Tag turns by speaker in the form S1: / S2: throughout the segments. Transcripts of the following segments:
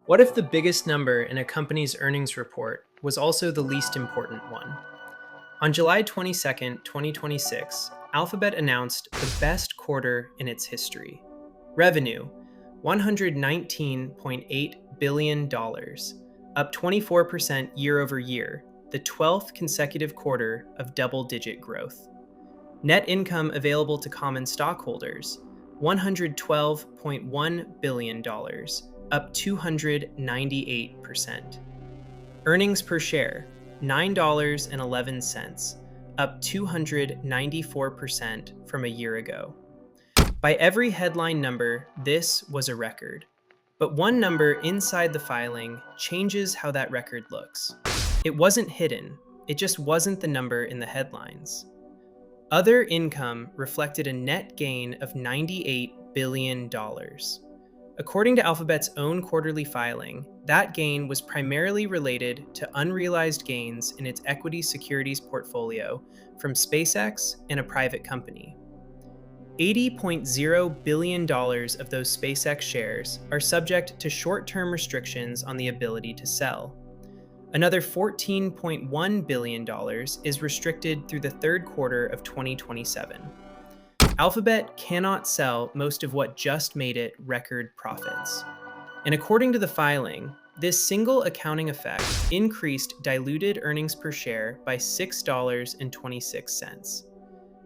S1: What if the biggest number in a company's earnings report was also the least important one? On July 22nd, 2026, Alphabet announced the best quarter in its history. Revenue $119.8 billion, dollars, up 24% year over year, the 12th consecutive quarter of double digit growth. Net income available to common stockholders $112.1 billion, dollars, up 298%. Earnings per share $9.11, up 294% from a year ago. By every headline number, this was a record. But one number inside the filing changes how that record looks. It wasn't hidden, it just wasn't the number in the headlines. Other income reflected a net gain of $98 billion. According to Alphabet's own quarterly filing, that gain was primarily related to unrealized gains in its equity securities portfolio from SpaceX and a private company. $80.0 billion of those SpaceX shares are subject to short-term restrictions on the ability to sell. Another $14.1 billion is restricted through the third quarter of 2027. Alphabet cannot sell most of what just made it record profits. And according to the filing, this single accounting effect increased diluted earnings per share by $6.26.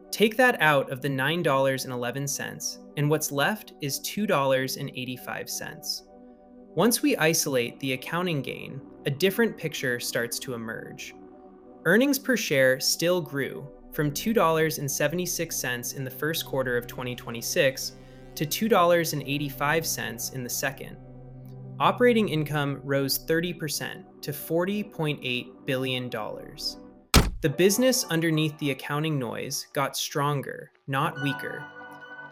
S1: Take that out of the $9.11, and what's left is $2.85. Once we isolate the accounting gain, a different picture starts to emerge. Earnings per share still grew from $2.76 in the first quarter of 2026 to $2.85 in the second. Operating income rose 30% to $40.8 billion. The business underneath the accounting noise got stronger, not weaker.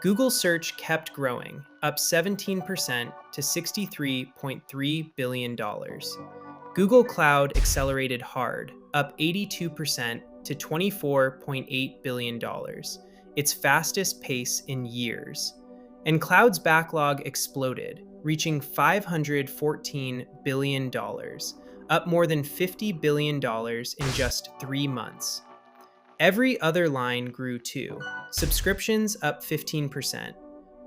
S1: Google Search kept growing, up 17% to $63.3 billion. Google Cloud accelerated hard, up 82% to $24.8 billion, its fastest pace in years. And Cloud's backlog exploded, reaching $514 billion, up more than $50 billion in just 3 months. Every other line grew too. Subscriptions up 15%,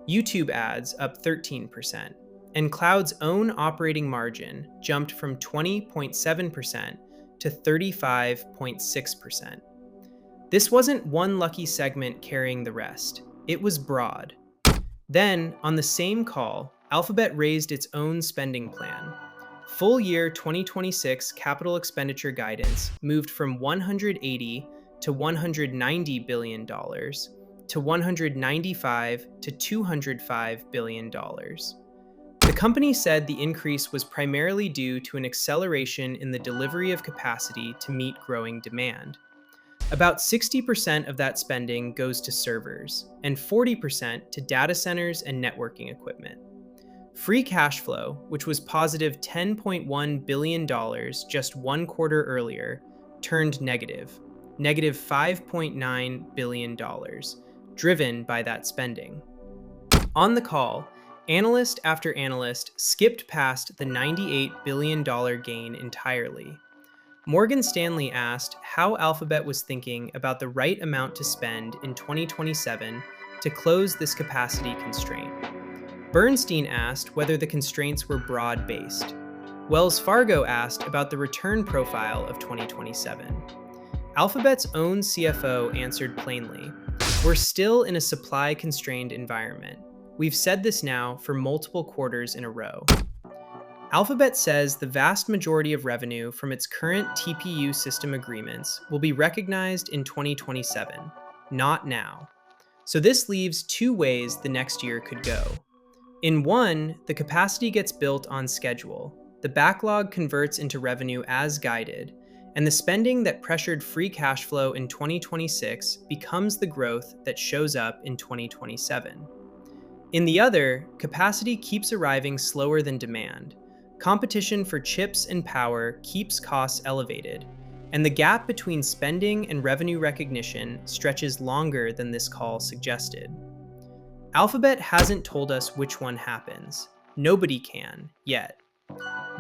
S1: YouTube ads up 13%, and Cloud's own operating margin jumped from 20.7% to 35.6%. This wasn't one lucky segment carrying the rest, it was broad. Then, on the same call, Alphabet raised its own spending plan. Full year 2026 capital expenditure guidance moved from $180 to $190 billion to $195 to $205 billion. The company said the increase was primarily due to an acceleration in the delivery of capacity to meet growing demand. About 60% of that spending goes to servers, and 40% to data centers and networking equipment. Free cash flow, which was positive $10.1 billion just 1 quarter earlier, turned negative $5.9 billion, driven by that spending. On the call, analyst after analyst skipped past the $98 billion gain entirely. Morgan Stanley asked how Alphabet was thinking about the right amount to spend in 2027 to close this capacity constraint. Bernstein asked whether the constraints were broad-based. Wells Fargo asked about the return profile of 2027. Alphabet's own CFO answered plainly, "We're still in a supply-constrained environment. We've said this now for multiple quarters in a row." Alphabet says the vast majority of revenue from its current TPU system agreements will be recognized in 2027, not now. So this leaves 2 ways the next year could go. In one, the capacity gets built on schedule, the backlog converts into revenue as guided, and the spending that pressured free cash flow in 2026 becomes the growth that shows up in 2027. In the other, capacity keeps arriving slower than demand. Competition for chips and power keeps costs elevated, and the gap between spending and revenue recognition stretches longer than this call suggested. Alphabet hasn't told us which one happens. Nobody can, yet.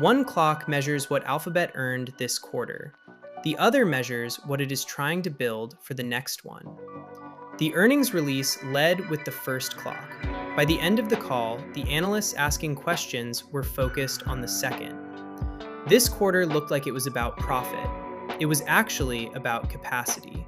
S1: One clock measures what Alphabet earned this quarter. The other measures what it is trying to build for the next one. The earnings release led with the first clock. By the end of the call, the analysts asking questions were focused on the second. This quarter looked like it was about profit. It was actually about capacity.